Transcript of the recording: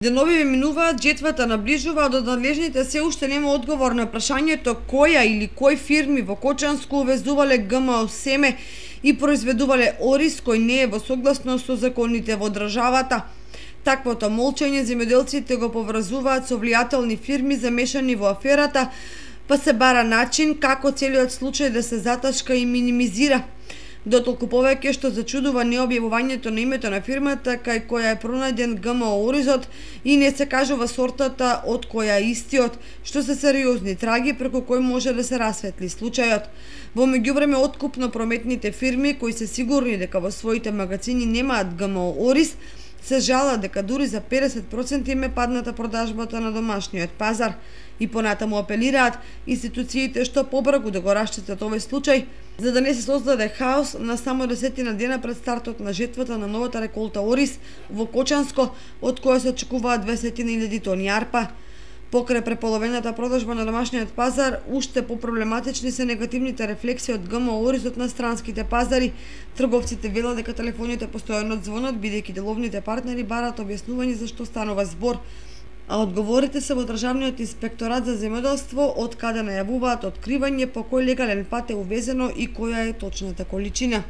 Денови минуваат, жетвата наближува, а до надлежните се уште нема одговор на прашањето која или кои фирми во Кочанско увезувале ГМО семе и произведувале ориз кој не е во согласност со законите во државата. Таквото молчење земјоделците го поврзуваат со влијателни фирми замешани во аферата, па се бара начин како целиот случај да се заташка и минимизира. Дотолку повеќе што зачудува необјавувањето на името на фирмата кај која е пронајден ГМО оризот и не се кажува сортата од која е истиот, што се сериозни траги преку кои може да се расветли случајот. Во меѓувреме откупно прометните фирми кои се сигурни дека во своите магазини немаат ГМО ориз, се жалат дека дури за 50% им е падната продажбата на домашниот пазар и понатаму апелираат институциите што побрзо да го расчистат овој случај, за да не се создаде хаос на само 10 дена пред стартот на жетвата на новата реколта ориз во Кочанско, од која се очекуваат 200.000 тони арпа. Покрај преполовената продажба на домашниот пазар, уште попроблематични се негативните рефлексии од ГМО оризот на странските пазари. Трговците велат дека телефоните постојано звонат, бидејќи деловните партнери бараат објаснување за што станува збор, а одговорите се во Државниот инспекторат за земјоделство, од каде најавуваат откривање по кој легален пат е увезено и која е точната количина.